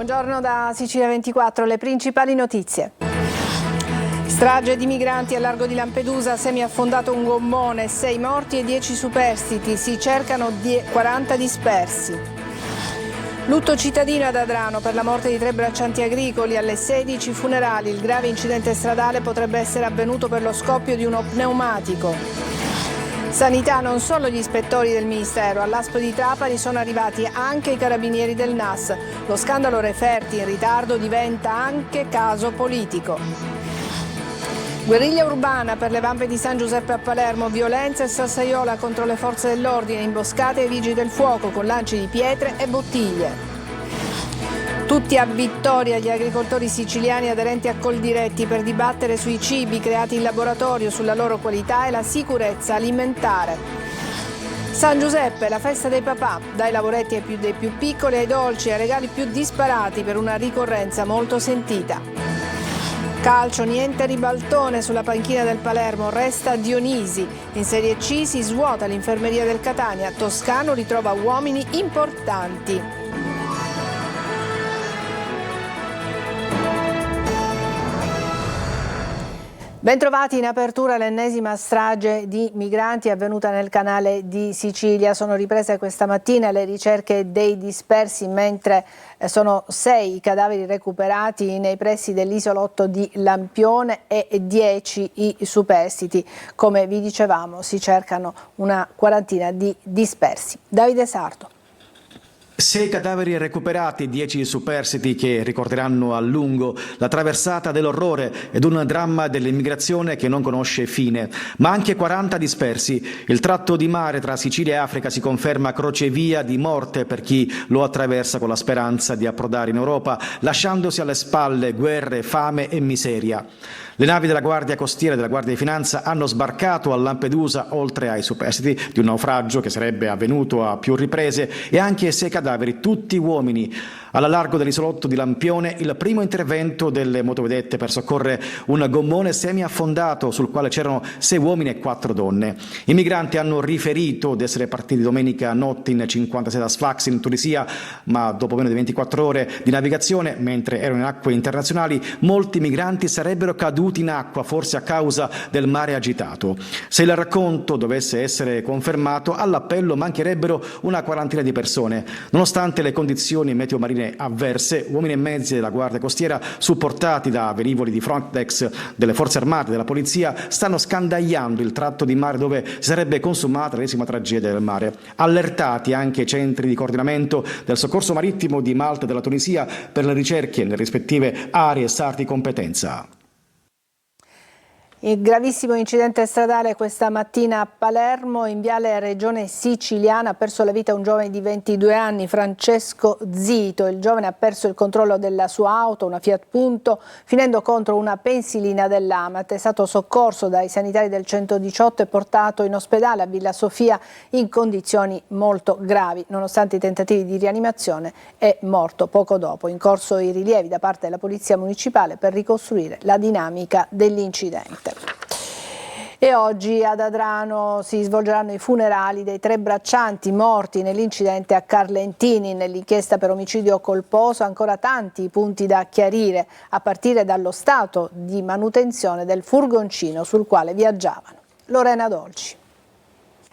Buongiorno da Sicilia 24, le principali notizie. Strage di migranti al largo di Lampedusa, semi-affondato un gommone, 6 morti e 10 superstiti, si cercano 40 dispersi. Lutto cittadino ad Adrano per la morte di 3 braccianti agricoli, alle 16 funerali, il grave incidente stradale potrebbe essere avvenuto per lo scoppio di uno pneumatico. Sanità, non solo gli ispettori del Ministero, all'Aspo di Trapani sono arrivati anche i carabinieri del NAS. Lo scandalo Referti in ritardo diventa anche caso politico. Guerriglia urbana per le Vampe di San Giuseppe a Palermo, violenza e sassaiola contro le forze dell'ordine, imboscate ai vigili del fuoco con lanci di pietre e bottiglie. Tutti a vittoria gli agricoltori siciliani aderenti a Coldiretti per dibattere sui cibi creati in laboratorio, sulla loro qualità e la sicurezza alimentare. San Giuseppe, la festa dei papà, dai lavoretti dei più piccoli ai dolci, ai regali più disparati per una ricorrenza molto sentita. Calcio, niente ribaltone sulla panchina del Palermo, resta Dionisi. In Serie C si svuota l'infermeria del Catania, Toscano ritrova uomini importanti. Bentrovati, in apertura l'ennesima strage di migranti avvenuta nel canale di Sicilia. Sono riprese questa mattina le ricerche dei dispersi, mentre sono 6 i cadaveri recuperati nei pressi dell'isolotto di Lampione e 10 i superstiti. Come vi dicevamo, si cercano una quarantina di dispersi. Davide Sardo. 6 cadaveri recuperati, 10 superstiti che ricorderanno a lungo la traversata dell'orrore ed un dramma dell'immigrazione che non conosce fine, ma anche 40 dispersi. Il tratto di mare tra Sicilia e Africa si conferma crocevia di morte per chi lo attraversa con la speranza di approdare in Europa, lasciandosi alle spalle guerre, fame e miseria. Le navi della Guardia Costiera e della Guardia di Finanza hanno sbarcato a Lampedusa, oltre ai superstiti di un naufragio che sarebbe avvenuto a più riprese, e anche 6 cadaveri, tutti uomini. Alla largo dell'isolotto di Lampione, il primo intervento delle motovedette per soccorrere un gommone semi-affondato sul quale c'erano 6 uomini e 4 donne. I migranti hanno riferito di essere partiti domenica notte in 56 da Sfax in Tunisia, ma dopo meno di 24 ore di navigazione, mentre erano in acque internazionali, molti migranti sarebbero caduti in acqua, forse a causa del mare agitato. Se il racconto dovesse essere confermato, all'appello mancherebbero una quarantina di persone. Nonostante le condizioni meteo marine avverse, uomini e mezzi della Guardia Costiera, supportati da velivoli di Frontex, delle Forze Armate, della Polizia, stanno scandagliando il tratto di mare dove si sarebbe consumata l'ennesima tragedia del mare. Allertati anche i centri di coordinamento del soccorso marittimo di Malta e della Tunisia per le ricerche nelle rispettive aree e SAR di competenza. Il gravissimo incidente stradale questa mattina a Palermo, in viale Regione Siciliana, ha perso la vita un giovane di 22 anni, Francesco Zito. Il giovane ha perso il controllo della sua auto, una Fiat Punto, finendo contro una pensilina dell'Amat. È stato soccorso dai sanitari del 118 e portato in ospedale a Villa Sofia in condizioni molto gravi. Nonostante i tentativi di rianimazione, è morto poco dopo. In corso i rilievi da parte della Polizia Municipale per ricostruire la dinamica dell'incidente. E oggi ad Adrano si svolgeranno i funerali dei 3 braccianti morti nell'incidente a Carlentini. Nell'inchiesta per omicidio colposo ancora tanti punti da chiarire, a partire dallo stato di manutenzione del furgoncino sul quale viaggiavano. Lorena Dolci.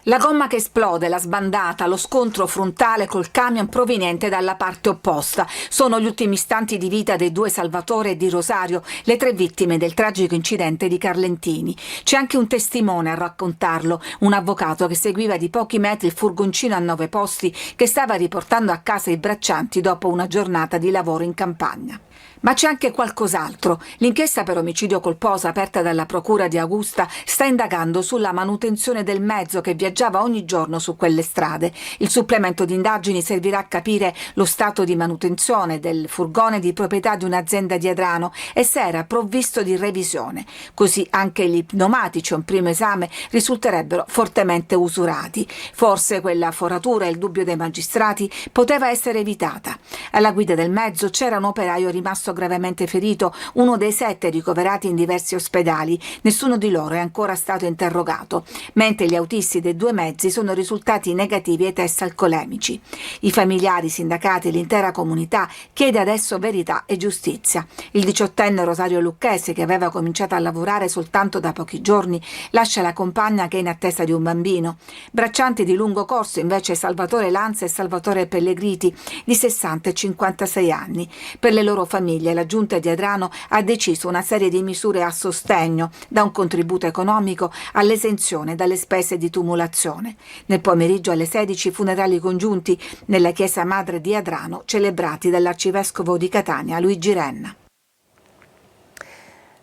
La gomma che esplode, la sbandata, lo scontro frontale col camion proveniente dalla parte opposta. Sono gli ultimi istanti di vita dei 2 Salvatore e di Rosario, le 3 vittime del tragico incidente di Carlentini. C'è anche un testimone a raccontarlo, un avvocato che seguiva di pochi metri il furgoncino a 9 posti che stava riportando a casa i braccianti dopo una giornata di lavoro in campagna. Ma c'è anche qualcos'altro. L'inchiesta per omicidio colposo aperta dalla Procura di Augusta sta indagando sulla manutenzione del mezzo che viaggiava ogni giorno su quelle strade. Il supplemento di indagini servirà a capire lo stato di manutenzione del furgone di proprietà di un'azienda di Adrano e se era provvisto di revisione. Così anche gli pneumatici a un primo esame risulterebbero fortemente usurati. Forse quella foratura, il dubbio dei magistrati, poteva essere evitata. Alla guida del mezzo c'era un operaio rimasto gravemente ferito, uno dei 7 ricoverati in diversi ospedali. Nessuno di loro è ancora stato interrogato, mentre gli autisti dei 2 mezzi sono risultati negativi ai test alcolemici. I familiari, i sindacati e l'intera comunità chiede adesso verità e giustizia. Il 18enne Rosario Lucchesi, che aveva cominciato a lavorare soltanto da pochi giorni, lascia la compagna che è in attesa di un bambino. Braccianti di lungo corso invece Salvatore Lanza e Salvatore Pellegriti, di 60 e 56 anni. Per le loro famiglie la giunta di Adrano ha deciso una serie di misure a sostegno, da un contributo economico all'esenzione dalle spese di tumulazione. Nel pomeriggio alle 16 funerali congiunti nella chiesa madre di Adrano, celebrati dall'arcivescovo di Catania Luigi Renna.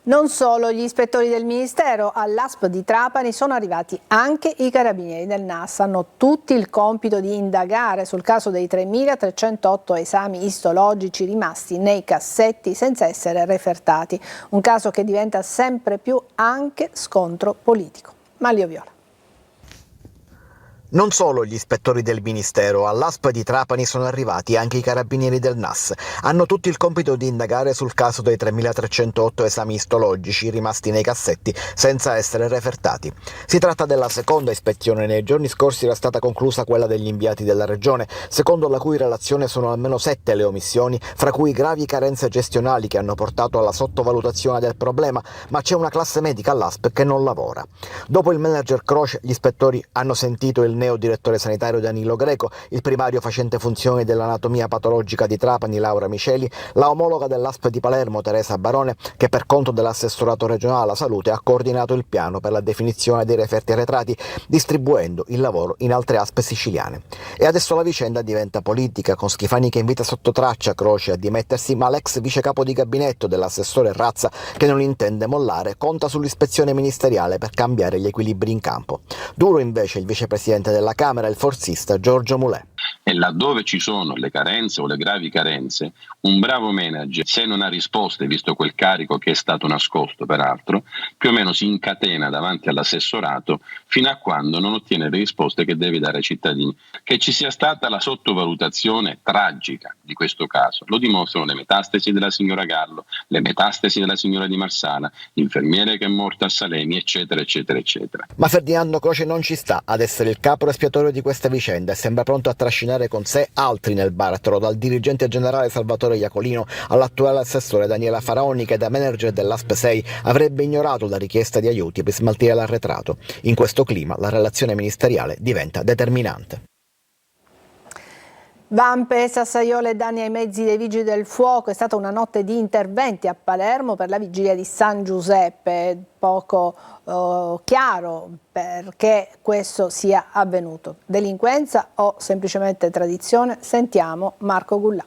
Non solo gli ispettori del Ministero, all'ASP di Trapani sono arrivati anche i carabinieri del NAS. Hanno tutti il compito di indagare sul caso dei 3.308 esami istologici rimasti nei cassetti senza essere refertati. Un caso che diventa sempre più anche scontro politico. Manlio Viola. Non solo gli ispettori del Ministero, all'ASP di Trapani sono arrivati anche i carabinieri del NAS. Hanno tutti il compito di indagare sul caso dei 3.308 esami istologici rimasti nei cassetti senza essere refertati. Si tratta della seconda ispezione. Nei giorni scorsi era stata conclusa quella degli inviati della Regione, secondo la cui relazione sono almeno 7 le omissioni, fra cui gravi carenze gestionali che hanno portato alla sottovalutazione del problema, ma c'è una classe medica all'ASP che non lavora. Dopo il manager Croce, gli ispettori hanno sentito il direttore sanitario Danilo Greco, il primario facente funzioni dell'anatomia patologica di Trapani Laura Miceli, la omologa dell'ASP di Palermo Teresa Barone, che per conto dell'assessorato regionale alla salute ha coordinato il piano per la definizione dei referti arretrati, distribuendo il lavoro in altre ASP siciliane. E adesso la vicenda diventa politica, con Schifani che invita sotto traccia Croce a dimettersi, ma l'ex vice capo di gabinetto dell'assessore Razza, che non intende mollare, conta sull'ispezione ministeriale per cambiare gli equilibri in campo. Duro invece il vicepresidente della Camera, il forzista Giorgio Mulè. E laddove ci sono le carenze o le gravi carenze, un bravo manager, se non ha risposte, visto quel carico che è stato nascosto peraltro, più o meno si incatena davanti all'assessorato fino a quando non ottiene le risposte che deve dare ai cittadini. Che ci sia stata la sottovalutazione tragica di questo caso lo dimostrano le metastasi della signora Gallo, le metastasi della signora Di Marsala, l'infermiere che è morta a Salemi, eccetera, eccetera, eccetera. Ma Ferdinando Croce non ci sta ad essere il capro espiatorio di questa vicenda e sembra pronto a trascinare con sé altri nel baratro, dal dirigente generale Salvatore Iacolino all'attuale assessore Daniela Faraoni, che da manager dell'ASP 6 avrebbe ignorato la richiesta di aiuti per smaltire l'arretrato. In questo clima la relazione ministeriale diventa determinante. Vampe, sassaiole e danni ai mezzi dei Vigili del Fuoco. È stata una notte di interventi a Palermo per la vigilia di San Giuseppe. Poco chiaro perché questo sia avvenuto. Delinquenza o semplicemente tradizione? Sentiamo Marco Gullà.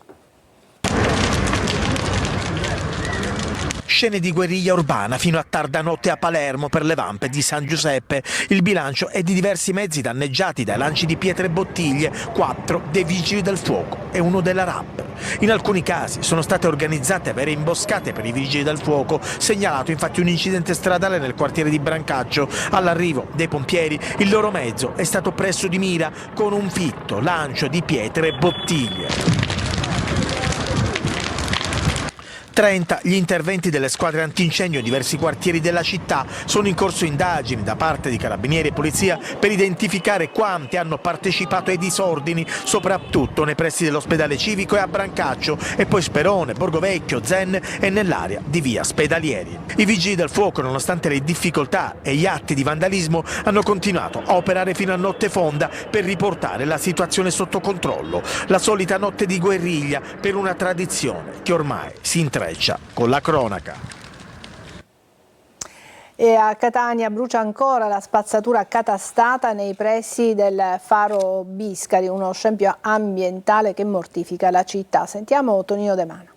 Scene di guerriglia urbana fino a tarda notte a Palermo per le Vampe di San Giuseppe. Il bilancio è di diversi mezzi danneggiati dai lanci di pietre e bottiglie, 4 dei Vigili del Fuoco e 1 della RAP. In alcuni casi sono state organizzate vere imboscate per i Vigili del Fuoco, segnalato infatti un incidente stradale nel quartiere di Brancaccio. All'arrivo dei pompieri il loro mezzo è stato preso di mira con un fitto lancio di pietre e bottiglie. 30 gli interventi delle squadre antincendio in diversi quartieri della città. Sono in corso indagini da parte di carabinieri e polizia per identificare quanti hanno partecipato ai disordini, soprattutto nei pressi dell'ospedale civico e a Brancaccio, e poi Sperone, Borgovecchio, Zen e nell'area di via Spedalieri. I vigili del fuoco, nonostante le difficoltà e gli atti di vandalismo, hanno continuato a operare fino a notte fonda per riportare la situazione sotto controllo. La solita notte di guerriglia per una tradizione che ormai si intreccia con la cronaca. E a Catania brucia ancora la spazzatura catastata nei pressi del faro Biscari, uno scempio ambientale che mortifica la città. Sentiamo Tonino De Mano.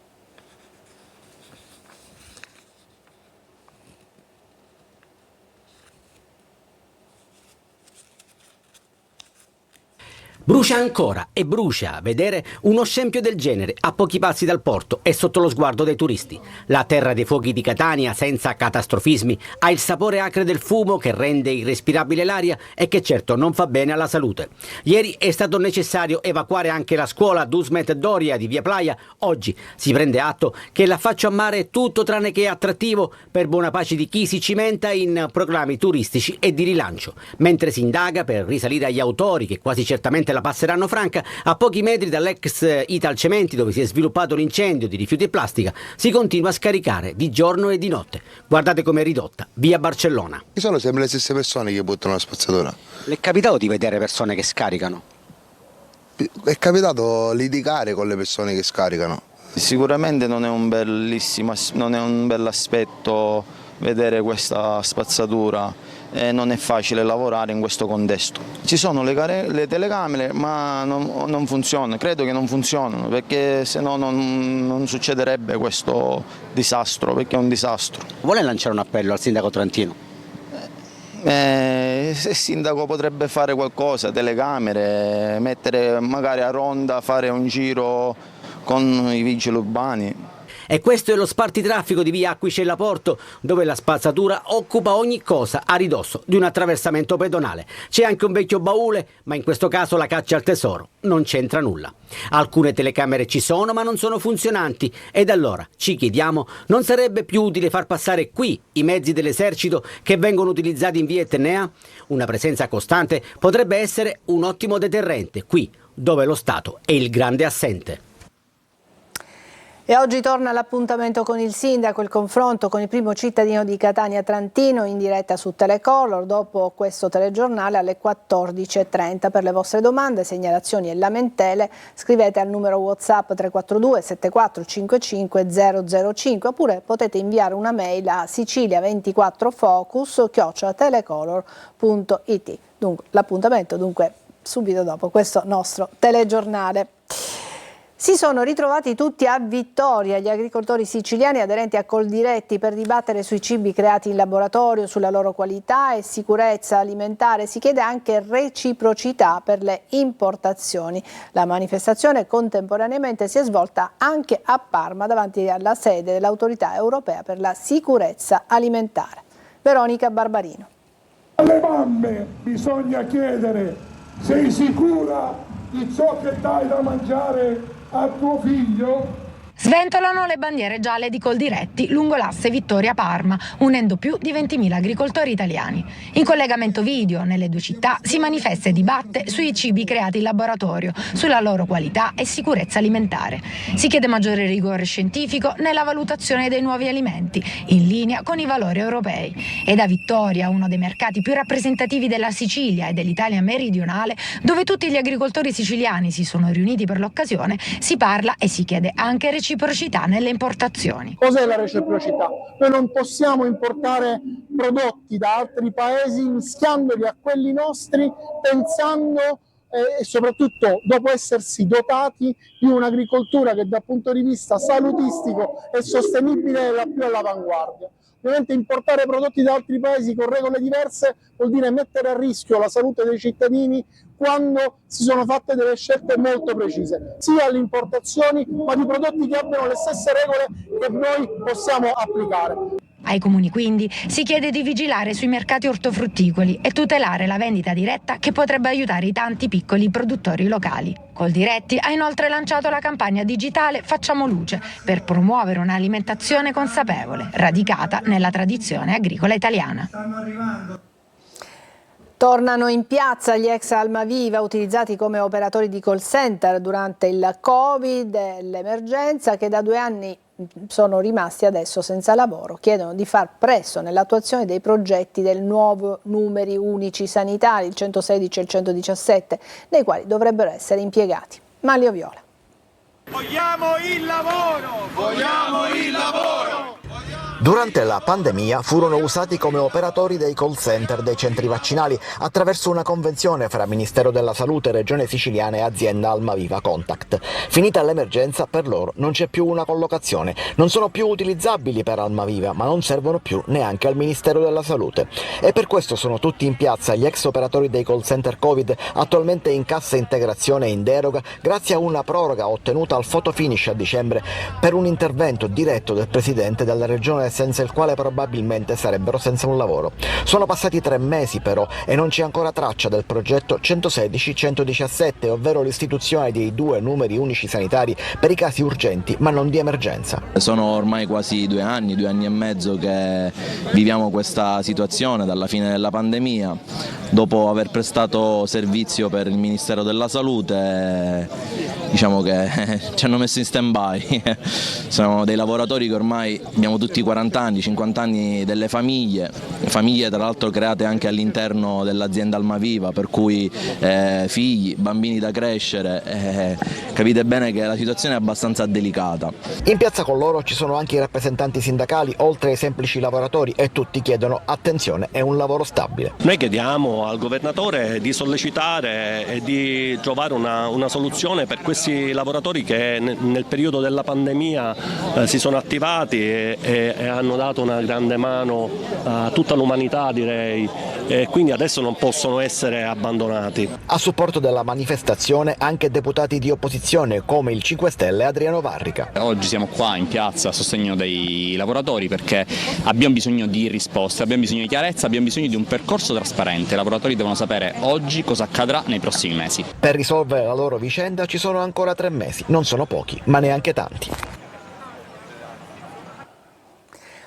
Brucia ancora e brucia vedere uno scempio del genere a pochi passi dal porto e sotto lo sguardo dei turisti. La terra dei fuochi di Catania, senza catastrofismi, ha il sapore acre del fumo che rende irrespirabile l'aria e che certo non fa bene alla salute. Ieri è stato necessario evacuare anche la scuola Dusmet Doria di Via Playa. Oggi si prende atto che l'affaccio a mare è tutto tranne che attrattivo per buona pace di chi si cimenta in proclami turistici e di rilancio. Mentre si indaga per risalire agli autori che quasi certamente la passeranno franca, a pochi metri dall'ex Italcementi dove si è sviluppato l'incendio di rifiuti e plastica, si continua a scaricare di giorno e di notte. Guardate com'è ridotta via Barcellona. Sono sempre le stesse persone che buttano la spazzatura. Le è capitato di vedere persone che scaricano? È capitato litigare con le persone che scaricano. Sicuramente non è un bell'aspetto vedere questa spazzatura. Non è facile lavorare in questo contesto. Ci sono le telecamere ma non funzionano, credo che non funzionano perché se no non succederebbe questo disastro, perché è un disastro. Vuole lanciare un appello al sindaco trentino? Se il sindaco potrebbe fare qualcosa, telecamere, mettere magari a ronda, fare un giro con i vigili urbani. E questo è lo spartitraffico di via Acquicella Porto, dove la spazzatura occupa ogni cosa a ridosso di un attraversamento pedonale. C'è anche un vecchio baule, ma in questo caso la caccia al tesoro non c'entra nulla. Alcune telecamere ci sono, ma non sono funzionanti. Ed allora, ci chiediamo, non sarebbe più utile far passare qui i mezzi dell'esercito che vengono utilizzati in via Etnea? Una presenza costante potrebbe essere un ottimo deterrente qui, dove lo Stato è il grande assente. E oggi torna l'appuntamento con il sindaco, il confronto con il primo cittadino di Catania Trantino in diretta su Telecolor dopo questo telegiornale alle 14.30. Per le vostre domande, segnalazioni e lamentele scrivete al numero WhatsApp 342 7455 005 oppure potete inviare una mail a sicilia24focus@telecolor.it. Dunque, l'appuntamento subito dopo questo nostro telegiornale. Si sono ritrovati tutti a Vittoria gli agricoltori siciliani aderenti a Coldiretti per dibattere sui cibi creati in laboratorio, sulla loro qualità e sicurezza alimentare. Si chiede anche reciprocità per le importazioni. La manifestazione contemporaneamente si è svolta anche a Parma davanti alla sede dell'Autorità Europea per la Sicurezza Alimentare. Veronica Barbarino. Alle mamme bisogna chiedere: sei sicura di ciò che dai da mangiare a tuo figlio? Sventolano le bandiere gialle di Coldiretti lungo l'asse Vittoria-Parma, unendo più di 20.000 agricoltori italiani. In collegamento video nelle due città si manifesta e dibatte sui cibi creati in laboratorio, sulla loro qualità e sicurezza alimentare. Si chiede maggiore rigore scientifico nella valutazione dei nuovi alimenti, in linea con i valori europei. E da Vittoria, uno dei mercati più rappresentativi della Sicilia e dell'Italia meridionale, dove tutti gli agricoltori siciliani si sono riuniti per l'occasione, si parla e si chiede anche reciprocità nelle importazioni. Cos'è la reciprocità? Noi non possiamo importare prodotti da altri paesi mischiandoli a quelli nostri, pensando e soprattutto dopo essersi dotati di un'agricoltura che dal punto di vista salutistico e sostenibile è la più all'avanguardia. Ovviamente importare prodotti da altri paesi con regole diverse vuol dire mettere a rischio la salute dei cittadini quando si sono fatte delle scelte molto precise, sia alle importazioni ma di prodotti che abbiano le stesse regole che noi possiamo applicare. Ai comuni quindi si chiede di vigilare sui mercati ortofrutticoli e tutelare la vendita diretta che potrebbe aiutare i tanti piccoli produttori locali. Coldiretti ha inoltre lanciato la campagna digitale Facciamo Luce per promuovere un'alimentazione consapevole, radicata nella tradizione agricola italiana. Tornano in piazza gli ex Almaviva utilizzati come operatori di call center durante il Covid e l'emergenza, che da 2 anni sono rimasti adesso senza lavoro. Chiedono di far presto nell'attuazione dei progetti del nuovo numeri unici sanitari, il 116 e il 117, nei quali dovrebbero essere impiegati. Manlio Viola. Vogliamo il lavoro! Vogliamo il lavoro! Vogliamo Durante la pandemia furono usati come operatori dei call center dei centri vaccinali attraverso una convenzione fra Ministero della Salute, Regione Siciliana e azienda Almaviva Contact. Finita l'emergenza, per loro non c'è più una collocazione, non sono più utilizzabili per Almaviva, ma non servono più neanche al Ministero della Salute. E per questo sono tutti in piazza gli ex operatori dei call center Covid, attualmente in cassa integrazione in deroga, grazie a una proroga ottenuta al photo finish a dicembre per un intervento diretto del Presidente della Regione, senza il quale probabilmente sarebbero senza un lavoro. Sono passati 3 mesi però e non c'è ancora traccia del progetto 116-117, ovvero l'istituzione dei 2 numeri unici sanitari per i casi urgenti ma non di emergenza. Sono ormai quasi 2 anni e mezzo che viviamo questa situazione dalla fine della pandemia. Dopo aver prestato servizio per il Ministero della Salute, diciamo che ci hanno messo in stand-by. Siamo dei lavoratori che ormai abbiamo tutti 40 anni, 50 anni delle famiglie tra l'altro create anche all'interno dell'azienda Almaviva, per cui figli, bambini da crescere, capite bene che la situazione è abbastanza delicata. In piazza con loro ci sono anche i rappresentanti sindacali, oltre ai semplici lavoratori, e tutti chiedono attenzione e un lavoro stabile. Noi chiediamo al governatore di sollecitare e di trovare una soluzione per questi lavoratori che nel periodo della pandemia si sono attivati e hanno dato una grande mano a tutta l'umanità, direi, e quindi adesso non possono essere abbandonati. A supporto della manifestazione anche deputati di opposizione come il 5 Stelle Adriano Varrica. Oggi siamo qua in piazza a sostegno dei lavoratori perché abbiamo bisogno di risposte, abbiamo bisogno di chiarezza, abbiamo bisogno di un percorso trasparente. I lavoratori devono sapere oggi cosa accadrà nei prossimi mesi. Per risolvere la loro vicenda ci sono ancora 3 mesi, non sono pochi, ma neanche tanti.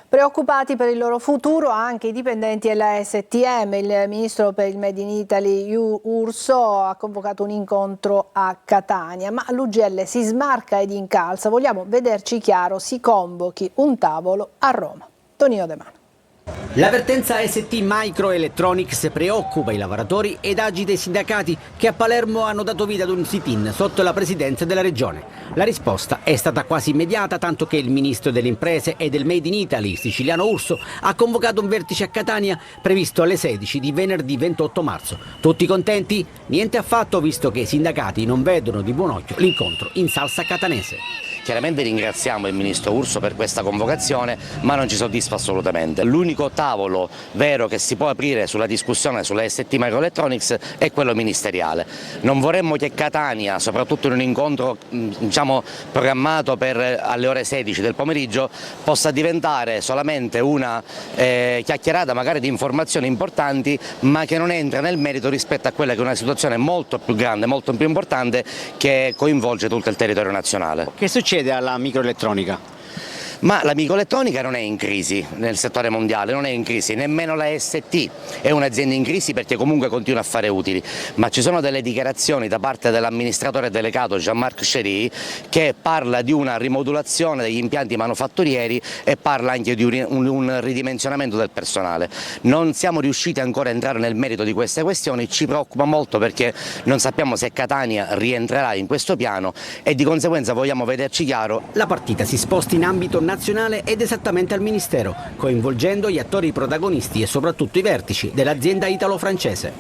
Preoccupati per il loro futuro anche i dipendenti della STM. Il ministro per il Made in Italy Urso ha convocato un incontro a Catania, ma l'UGL si smarca ed incalza. Vogliamo vederci chiaro, si convochi un tavolo a Roma. Tonino De Mano. L'avvertenza ST Microelectronics preoccupa i lavoratori ed agita i sindacati che a Palermo hanno dato vita ad un sit-in sotto la presidenza della regione. La risposta è stata quasi immediata, tanto che il ministro delle imprese e del Made in Italy siciliano Urso ha convocato un vertice a Catania previsto alle 16 di venerdì 28 marzo. Tutti contenti? Niente affatto, visto che i sindacati non vedono di buon occhio l'incontro in salsa catanese. Chiaramente ringraziamo il ministro Urso per questa convocazione, ma non ci soddisfa assolutamente. L'unico tavolo vero che si può aprire sulla discussione sulla ST Microelectronics è quello ministeriale. Non vorremmo che Catania, soprattutto in un incontro programmato per alle ore 16 del pomeriggio, possa diventare solamente una chiacchierata magari di informazioni importanti, ma che non entra nel merito rispetto a quella che è una situazione molto più grande, molto più importante, che coinvolge tutto il territorio nazionale. Che succede alla microelettronica? Ma la microelettronica non è in crisi nel settore mondiale, non è in crisi, nemmeno la ST è un'azienda in crisi perché comunque continua a fare utili, ma ci sono delle dichiarazioni da parte dell'amministratore delegato Jean-Marc Chery che parla di una rimodulazione degli impianti manufatturieri e parla anche di un ridimensionamento del personale. Non siamo riusciti ancora a entrare nel merito di queste questioni, ci preoccupa molto perché non sappiamo se Catania rientrerà in questo piano e di conseguenza vogliamo vederci chiaro. La partita si sposta in ambito nazionale ed esattamente al Ministero, coinvolgendo gli attori protagonisti e soprattutto i vertici dell'azienda italo-francese.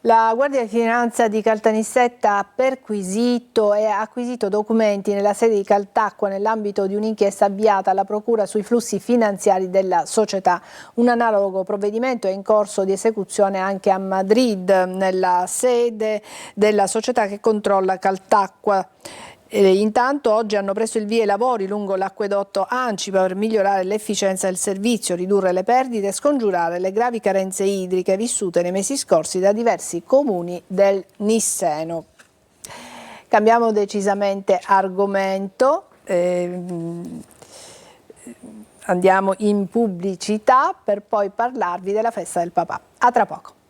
La Guardia di Finanza di Caltanissetta ha perquisito e acquisito documenti nella sede di Caltacqua nell'ambito di un'inchiesta avviata alla Procura sui flussi finanziari della società. Un analogo provvedimento è in corso di esecuzione anche a Madrid, nella sede della società che controlla Caltacqua. Intanto oggi hanno preso il via i lavori lungo l'acquedotto Ancipa per migliorare l'efficienza del servizio, ridurre le perdite e scongiurare le gravi carenze idriche vissute nei mesi scorsi da diversi comuni del Nisseno. Cambiamo decisamente argomento, andiamo in pubblicità per poi parlarvi della festa del papà. A tra poco.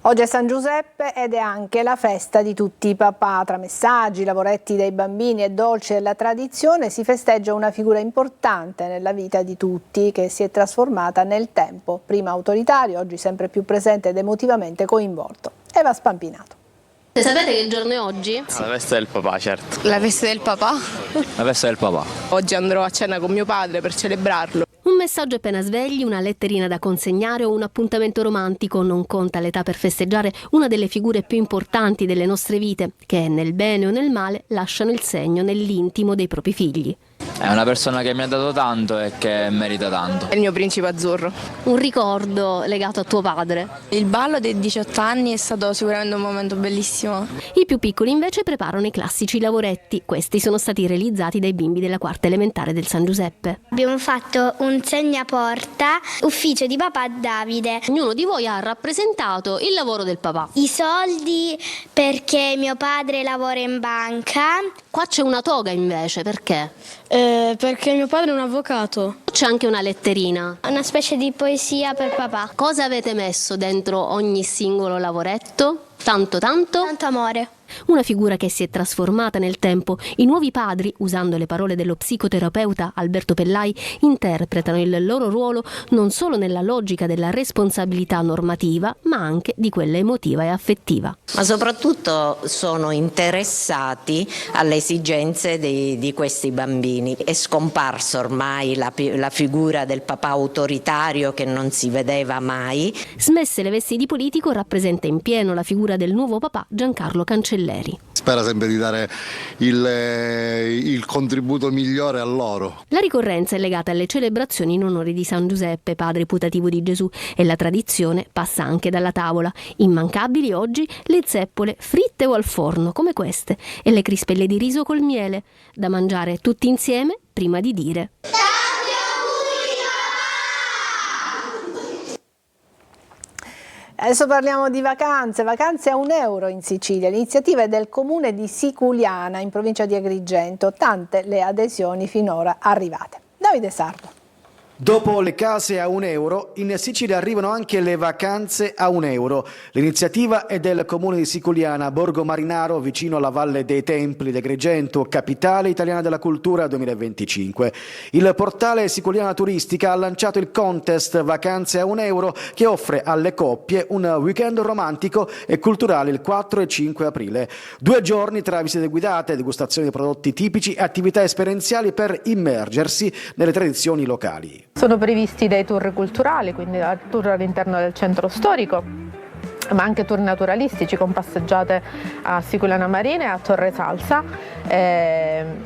Oggi è San Giuseppe ed è anche la festa di tutti i papà. Tra messaggi, lavoretti dei bambini e dolci della tradizione si festeggia una figura importante nella vita di tutti che si è trasformata nel tempo, prima autoritario, oggi sempre più presente ed emotivamente coinvolto. Eva Spampinato. Sapete che giorno è oggi? La festa del papà, certo. La festa del papà? La festa del papà. Oggi andrò a cena con mio padre per celebrarlo. Un messaggio appena svegli, una letterina da consegnare o un appuntamento romantico non conta l'età per festeggiare una delle figure più importanti delle nostre vite, che nel bene o nel male lasciano il segno nell'intimo dei propri figli. È una persona che mi ha dato tanto e che merita tanto. È il mio principe azzurro. Un ricordo legato a tuo padre? Il ballo dei 18 anni è stato sicuramente un momento bellissimo. I più piccoli invece preparano i classici lavoretti. Questi sono stati realizzati dai bimbi della quarta elementare del San Giuseppe. Abbiamo fatto un segnaporta, ufficio di papà Davide. Ognuno di voi ha rappresentato il lavoro del papà. I soldi perché mio padre lavora in banca. Qua c'è una toga invece, perché? Perché mio padre è un avvocato. C'è anche una letterina. Una specie di poesia per papà. Cosa avete messo dentro ogni singolo lavoretto? Tanto amore. Una figura che si è trasformata nel tempo. I nuovi padri, usando le parole dello psicoterapeuta Alberto Pellai, interpretano il loro ruolo non solo nella logica della responsabilità normativa, ma anche di quella emotiva e affettiva. Ma soprattutto sono interessati alle esigenze di questi bambini. È scomparso ormai la figura del papà autoritario che non si vedeva mai. Smesse le vesti di politico, rappresenta in pieno la figura del nuovo papà Giancarlo Cancelleri. Spera sempre di dare il contributo migliore a loro. La ricorrenza è legata alle celebrazioni in onore di San Giuseppe, padre putativo di Gesù, e la tradizione passa anche dalla tavola. Immancabili oggi le zeppole fritte o al forno, come queste, e le crispelle di riso col miele, da mangiare tutti insieme prima di dire Adesso parliamo di vacanze a €1 in Sicilia. L'iniziativa è del comune di Siculiana, in provincia di Agrigento. Tante le adesioni finora arrivate. Davide Sardo. Dopo le case a €1, in Sicilia arrivano anche le vacanze a €1. L'iniziativa è del comune di Siculiana, Borgo Marinaro, vicino alla Valle dei Templi di Agrigento, capitale italiana della cultura 2025. Il portale Siculiana Turistica ha lanciato il contest Vacanze a €1 che offre alle coppie un weekend romantico e culturale il 4 e 5 aprile. 2 giorni tra visite guidate, degustazioni di prodotti tipici e attività esperienziali per immergersi nelle tradizioni locali. Sono previsti dei tour culturali, quindi tour all'interno del centro storico, ma anche tour naturalistici con passeggiate a Siculiana Marina e a Torre Salsa,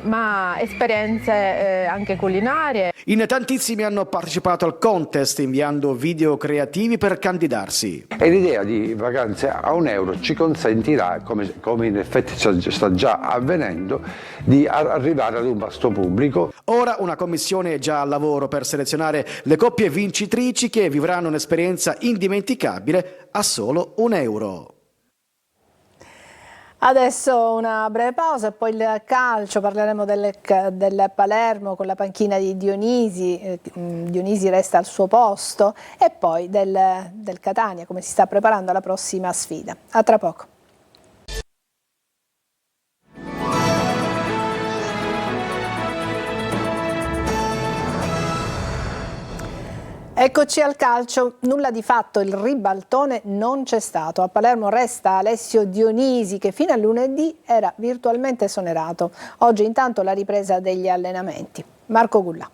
ma esperienze anche culinarie. In tantissimi hanno partecipato al contest inviando video creativi per candidarsi. E l'idea di vacanze a €1 ci consentirà, come in effetti sta già avvenendo, di arrivare ad un vasto pubblico. Ora una commissione è già al lavoro per selezionare le coppie vincitrici che vivranno un'esperienza indimenticabile a solo €1. Adesso una breve pausa e poi il calcio, parleremo del Palermo con la panchina di Dionisi, Dionisi resta al suo posto, e poi del Catania, come si sta preparando alla prossima sfida. A tra poco. Eccoci al calcio, nulla di fatto, il ribaltone non c'è stato. A Palermo resta Alessio Dionisi che fino a lunedì era virtualmente esonerato. Oggi intanto la ripresa degli allenamenti. Marco Gulla.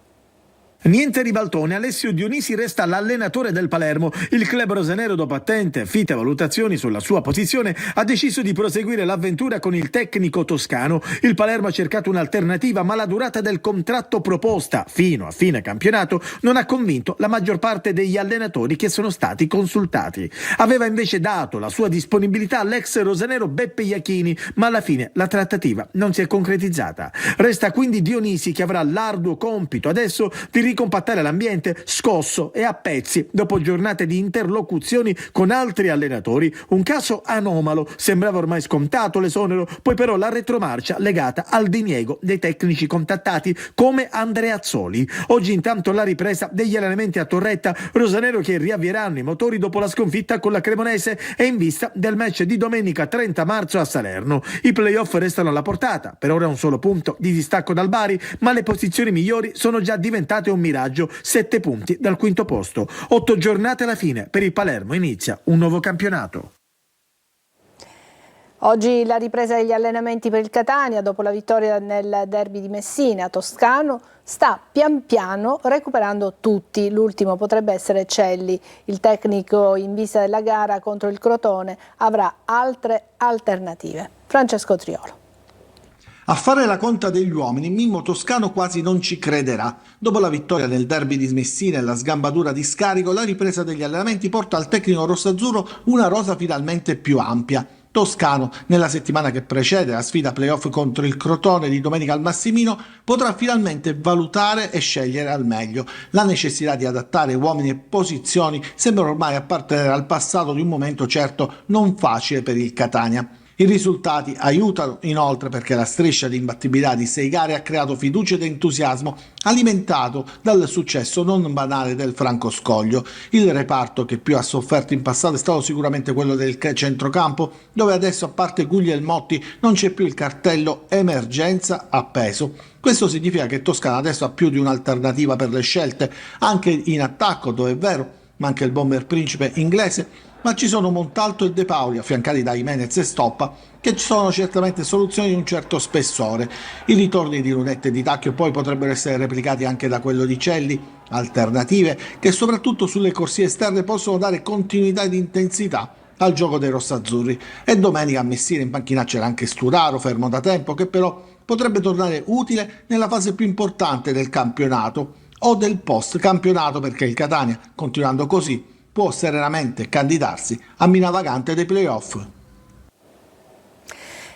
Niente ribaltone, Alessio Dionisi resta l'allenatore del Palermo. Il club rosanero, dopo attente e fitte valutazioni sulla sua posizione, ha deciso di proseguire l'avventura con il tecnico toscano. Il Palermo ha cercato un'alternativa, ma la durata del contratto proposta fino a fine campionato non ha convinto la maggior parte degli allenatori che sono stati consultati. Aveva invece dato la sua disponibilità all'ex rosanero Beppe Iachini, ma alla fine la trattativa non si è concretizzata. Resta quindi Dionisi che avrà l'arduo compito adesso di ricompattare l'ambiente scosso e a pezzi dopo giornate di interlocuzioni con altri allenatori. Un caso anomalo, sembrava ormai scontato l'esonero, poi però la retromarcia legata al diniego dei tecnici contattati come Andreazzoli. Oggi intanto la ripresa degli allenamenti a Torretta, rosanero che riavvieranno i motori dopo la sconfitta con la Cremonese e in vista del match di domenica 30 marzo a Salerno. I playoff restano alla portata, per ora un solo punto di distacco dal Bari, ma le posizioni migliori sono già diventate un miraggio, 7 punti dal quinto posto. 8 giornate alla fine, per il Palermo inizia un nuovo campionato. Oggi la ripresa degli allenamenti per il Catania dopo la vittoria nel derby di Messina. Toscano sta pian piano recuperando tutti, l'ultimo potrebbe essere Celli. Il tecnico in vista della gara contro il Crotone avrà altre alternative. Francesco Triolo. A fare la conta degli uomini, Mimmo Toscano quasi non ci crederà. Dopo la vittoria nel derby di Messina e la sgambatura di Scarico, la ripresa degli allenamenti porta al tecnico rossazzurro una rosa finalmente più ampia. Toscano, nella settimana che precede la sfida playoff contro il Crotone di domenica al Massimino, potrà finalmente valutare e scegliere al meglio. La necessità di adattare uomini e posizioni sembra ormai appartenere al passato di un momento certo non facile per il Catania. I risultati aiutano inoltre perché la striscia di imbattibilità di 6 gare ha creato fiducia ed entusiasmo alimentato dal successo non banale del Francoscoglio. Il reparto che più ha sofferto in passato è stato sicuramente quello del centrocampo, dove adesso a parte Guglielmotti non c'è più il cartello emergenza appeso. Questo significa che Toscana adesso ha più di un'alternativa per le scelte, anche in attacco dove è vero, manca il bomber principe inglese, ma ci sono Montalto e De Paoli, affiancati da Jimenez e Stoppa, che ci sono certamente soluzioni di un certo spessore. I ritorni di Lunette e di Tacchio poi potrebbero essere replicati anche da quello di Celli, alternative che soprattutto sulle corsie esterne possono dare continuità ed intensità al gioco dei rossazzurri. E domenica a Messina in panchina c'era anche Sturaro, fermo da tempo, che però potrebbe tornare utile nella fase più importante del campionato o del post campionato, perché il Catania, continuando così, può serenamente candidarsi a mina vagante dei playoff.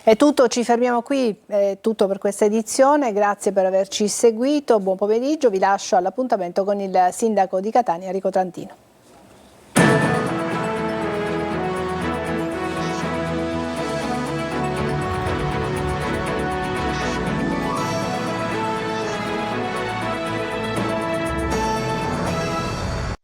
È tutto, ci fermiamo qui, è tutto per questa edizione, grazie per averci seguito, buon pomeriggio, vi lascio all'appuntamento con il sindaco di Catania, Enrico Trantino.